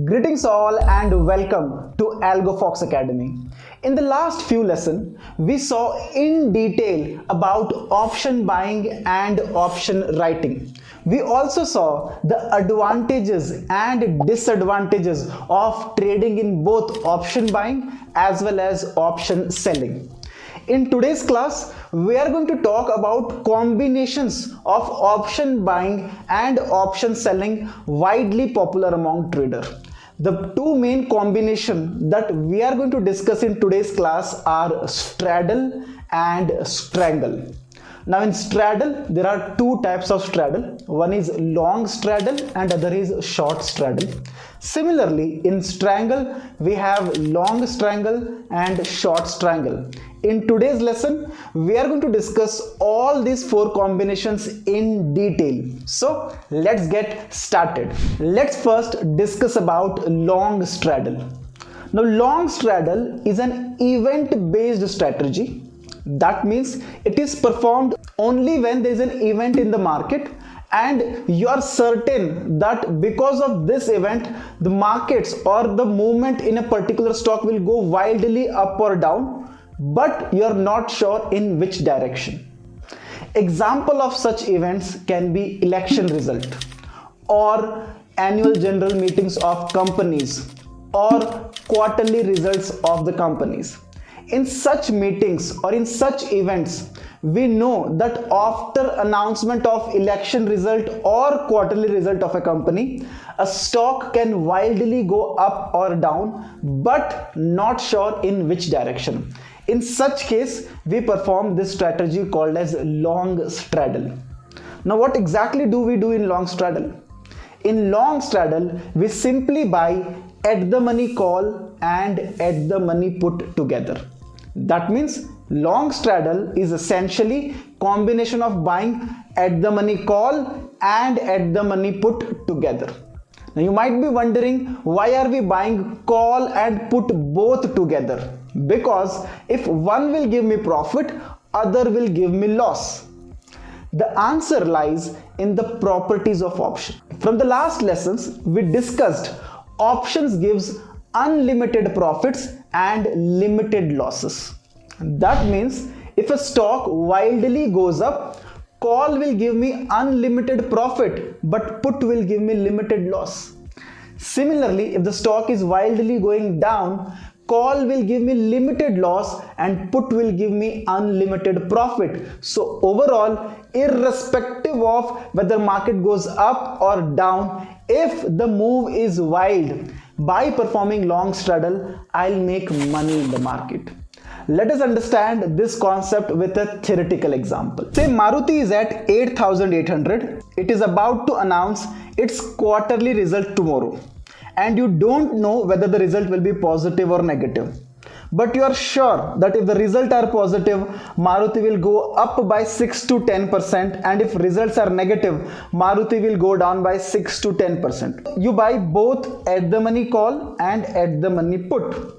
Greetings all and welcome to AlgoFox Academy. In the last few lessons, we saw in detail about option buying and option writing. We also saw the advantages and disadvantages of trading in both option buying as well as option selling. In today's class, we are going to talk about combinations of option buying and option selling widely popular among traders. The two main combinations that we are going to discuss in today's class are straddle and strangle. Now in straddle, there are two types of straddle. One is long straddle and other is short straddle. Similarly, in strangle, we have long strangle and short strangle. In today's lesson, we are going to discuss all these four combinations in detail. So let's get started. Let's first discuss about long straddle. Now long straddle is an event-based strategy. That means it is performed only when there is an event in the market and you are certain that because of this event the markets or the movement in a particular stock will go wildly up or down, but you are not sure in which direction. Example of such events can be election result or annual general meetings of companies or quarterly results of the companies. In such meetings or in such events, we know that after announcement of election result or quarterly result of a company, a stock can wildly go up or down, but not sure in which direction. In such case, we perform this strategy called as long straddle. Now, what exactly do we do in long straddle? In long straddle, we simply buy at the money call and at the money put together. That means long straddle is essentially combination of buying at the money call and at the money put together. Now you might be wondering, why are we buying call and put both together? Because if one will give me profit, other will give me loss. The answer lies in the properties of option. From the last lessons, we discussed options gives unlimited profits and limited losses. That means if a stock wildly goes up, call will give me unlimited profit, but put will give me limited loss. Similarly, if the stock is wildly going down, call will give me limited loss and put will give me unlimited profit. So overall, irrespective of whether market goes up or down, if the move is wild, by performing long straddle, I'll make money in the market. Let us understand this concept with a theoretical example. Say Maruti is at 8,800. It is about to announce its quarterly result tomorrow. And you don't know whether the result will be positive or negative. But you are sure that if the results are positive, Maruti will go up by 6 to 10%, and if results are negative, Maruti will go down by 6 to 10%. You buy both at the money call and at the money put.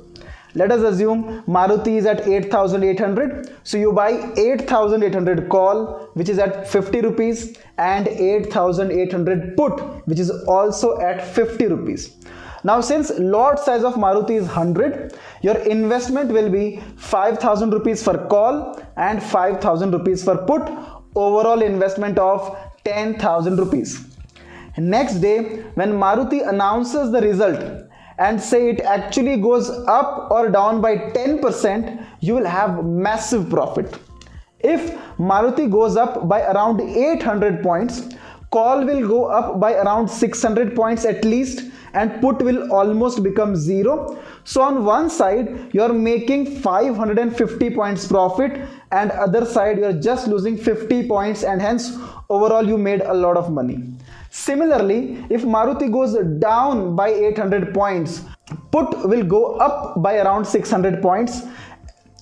Let us assume Maruti is at 8,800. So you buy 8,800 call, which is at 50 rupees, and 8,800 put, which is also at 50 rupees. Now since lot size of Maruti is 100, your investment will be 5,000 rupees for call and 5,000 rupees for put, overall investment of 10,000 rupees. Next day, when Maruti announces the result and say it actually goes up or down by 10%, you will have massive profit. If Maruti goes up by around 800 points, call will go up by around 600 points at least, and put will almost become zero. So on one side you are making 550 points profit, and other side you are just losing 50 points, and hence overall you made a lot of money. Similarly, if Maruti goes down by 800 points, put will go up by around 600 points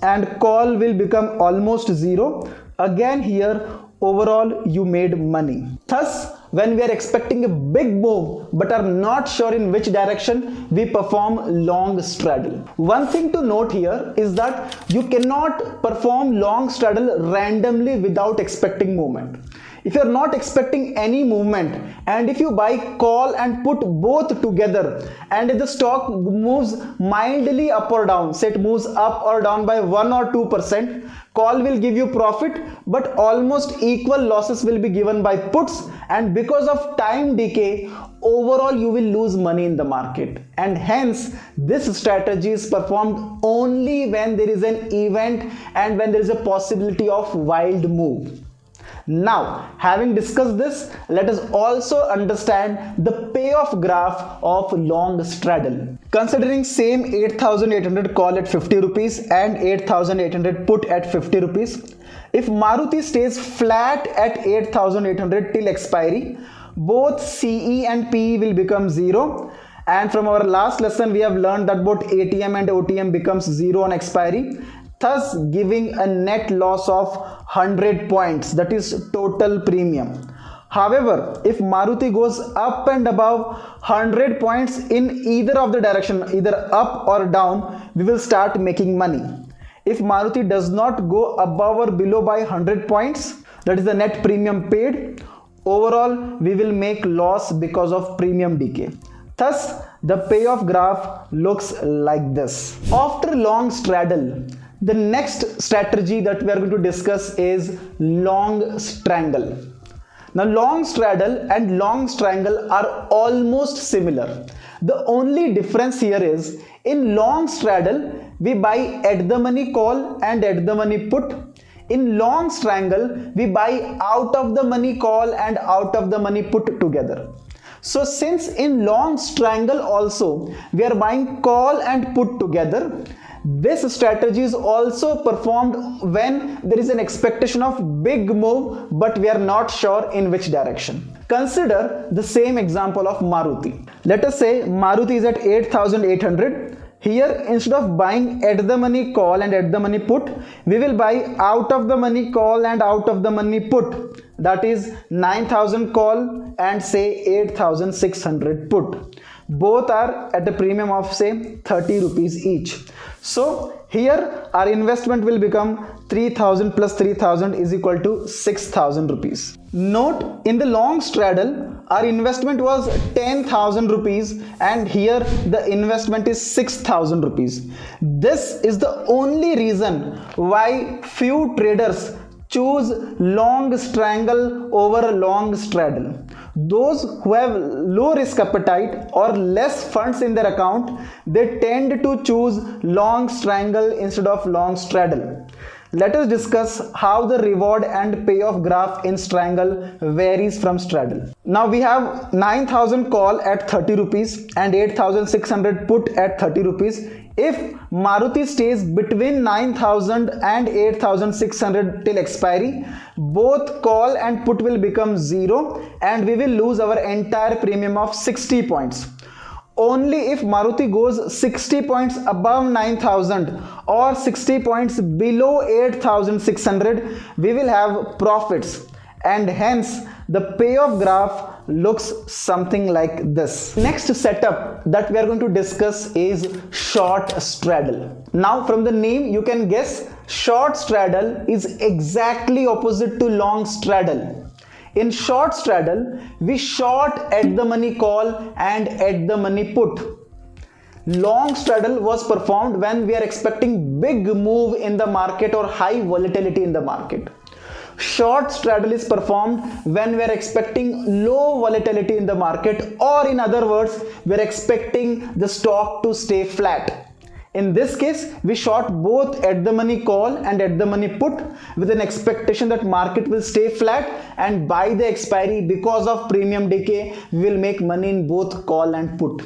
and call will become almost zero. Again here overall you made money. Thus when we are expecting a big move but are not sure in which direction, we perform long straddle. One thing to note here is that you cannot perform long straddle randomly without expecting movement. If you are not expecting any movement, and if you buy call and put both together, and if the stock moves mildly up or down, say it moves up or down by 1 or 2%, call will give you profit, but almost equal losses will be given by puts, and because of time decay, overall you will lose money in the market. And hence this strategy is performed only when there is an event and when there is a possibility of wild move. Now, having discussed this, let us also understand the payoff graph of long straddle. Considering same 8,800 call at 50 rupees and 8,800 put at 50 rupees, if Maruti stays flat at 8,800 till expiry, both CE and PE will become 0. And from our last lesson, we have learned that both ATM and OTM becomes 0 on expiry, thus giving a net loss of 100 points, that is total premium. However, if Maruti goes up and above 100 points in either of the direction, either up or down, we will start making money. If Maruti does not go above or below by 100 points, that is the net premium paid, overall we will make loss because of premium decay. Thus, the payoff graph looks like this. After long straddle, the next strategy that we are going to discuss is long strangle. Now, long straddle and long strangle are almost similar. The only difference here is, in long straddle, we buy at the money call and at the money put. In long strangle, we buy out of the money call and out of the money put together. So since in long strangle also we are buying call and put together, this strategy is also performed when there is an expectation of big move but we are not sure in which direction. Consider the same example of Maruti. Let us say Maruti is at 8,800. Here, instead of buying at the money call and at the money put, we will buy out of the money call and out of the money put. That is 9,000 call and say 8,600 put. Both are at a premium of say 30 rupees each. So here our investment will become 3,000 plus 3,000 is equal to 6,000 rupees. Note, in the long straddle, our investment was 10,000 rupees and here the investment is 6,000 rupees. This is the only reason why few traders choose long strangle over long straddle. Those who have low risk appetite or less funds in their account, they tend to choose long strangle instead of long straddle. Let us discuss how the reward and payoff graph in strangle varies from straddle. Now we have 9,000 call at 30 rupees and 8,600 put at 30 rupees. If Maruti stays between 9,000 and 8,600 till expiry, both call and put will become 0 and we will lose our entire premium of 60 points. Only if Maruti goes 60 points above 9,000 or 60 points below 8,600, we will have profits, and hence the payoff graph looks something like this. Next setup that we are going to discuss is short straddle. Now from the name you can guess, short straddle is exactly opposite to long straddle. In short straddle, we short at the money call and at the money put. Long straddle was performed when we are expecting big move in the market or high volatility in the market. Short straddle is performed when we are expecting low volatility in the market, or in other words, we are expecting the stock to stay flat. In this case, we short both at the money call and at the money put with an expectation that market will stay flat, and by the expiry, because of premium decay, we will make money in both call and put.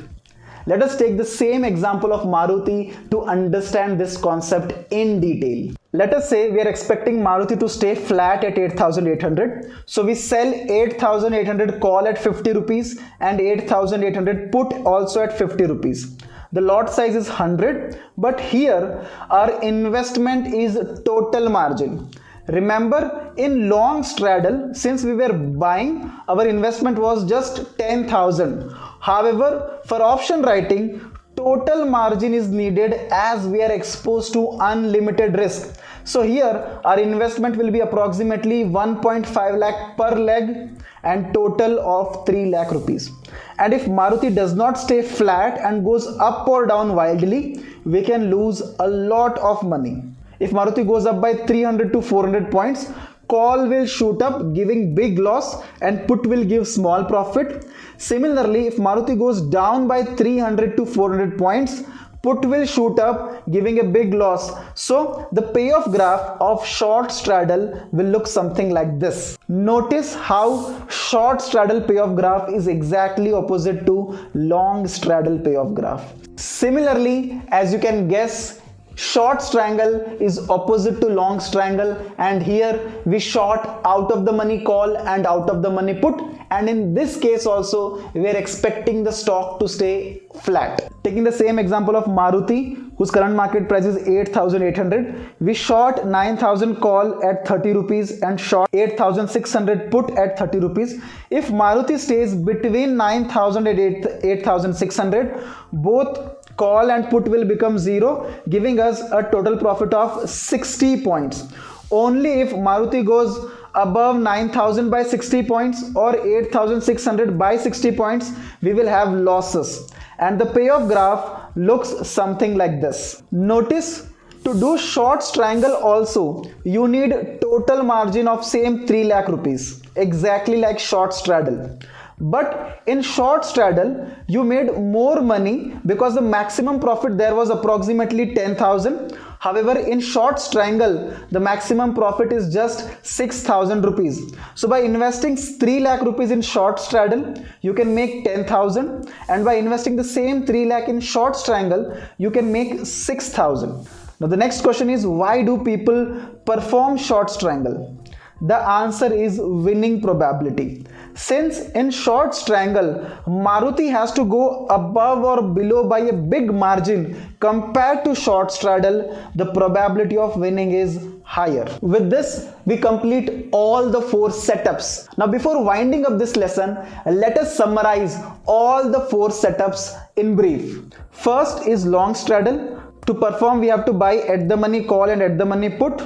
Let us take the same example of Maruti to understand this concept in detail. Let us say we are expecting Maruti to stay flat at 8,800. So we sell 8,800 call at 50 rupees and 8,800 put also at 50 rupees. The lot size is 100, but here our investment is total margin. Remember, in long straddle, since we were buying, our investment was just 10,000. However, for option writing, total margin is needed as we are exposed to unlimited risk. So here our investment will be approximately 1.5 lakh per leg and total of 3 lakh rupees. And if Maruti does not stay flat and goes up or down wildly, we can lose a lot of money. If Maruti goes up by 300 to 400 points, call will shoot up giving big loss and put will give small profit. Similarly, if Maruti goes down by 300 to 400 points, put will shoot up giving a big loss. So the payoff graph of short straddle will look something like this. Notice how short straddle payoff graph is exactly opposite to long straddle payoff graph. Similarly, as you can guess, short strangle is opposite to long strangle, and here we short out of the money call and out of the money put, and in this case also we are expecting the stock to stay flat. Taking the same example of Maruti, whose current market price is 8,800, we short 9,000 call at 30 rupees and short 8,600 put at 30 rupees. If Maruti stays between 9,000 and 8,600, both call and put will become zero, giving us a total profit of 60 points. Only if Maruti goes above 9,000 by 60 points or 8,600 by 60 points, we will have losses. And the payoff graph looks something like this. Notice, to do short strangle also, you need total margin of same 3 lakh rupees, exactly like short straddle. But in short straddle, you made more money because the maximum profit there was approximately 10,000. However, in short strangle, the maximum profit is just 6,000 rupees. So by investing 3 lakh rupees in short straddle, you can make 10,000. And by investing the same 3 lakh in short strangle, you can make 6,000. Now the next question is, why do people perform short strangle? The answer is winning probability. Since in short strangle, Maruti has to go above or below by a big margin compared to short straddle, the probability of winning is higher. With this, we complete all the 4 setups. Now before winding up this lesson, let us summarize all the 4 setups in brief. First is long straddle. To perform, we have to buy at the money call and at the money put.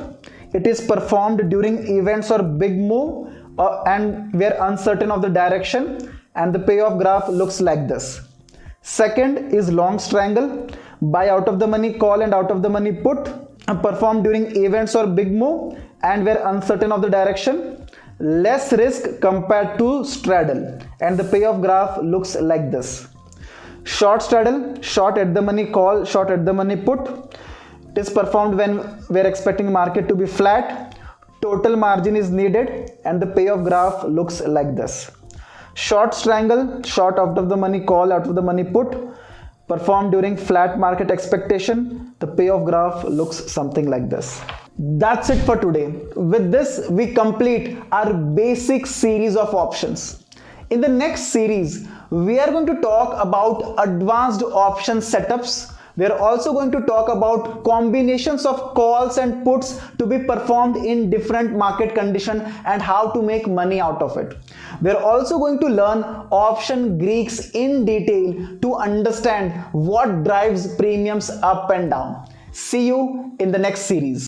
It is performed during events or big move and we are uncertain of the direction, and the payoff graph looks like this. Second is long strangle. Buy out of the money call and out of the money put, performed during events or big move and we are uncertain of the direction. Less risk compared to straddle, and the payoff graph looks like this. Short straddle, short at the money call, short at the money put. It is performed when we are expecting market to be flat. Total margin is needed and the payoff graph looks like this. Short strangle, short out of the money call, out of the money put, performed during flat market expectation. The payoff graph looks something like this. That's it for today. With this, we complete our basic series of options. In the next series, we are going to talk about advanced option setups. We are also going to talk about combinations of calls and puts to be performed in different market conditions and how to make money out of it. We are also going to learn option Greeks in detail to understand what drives premiums up and down. See you in the next series.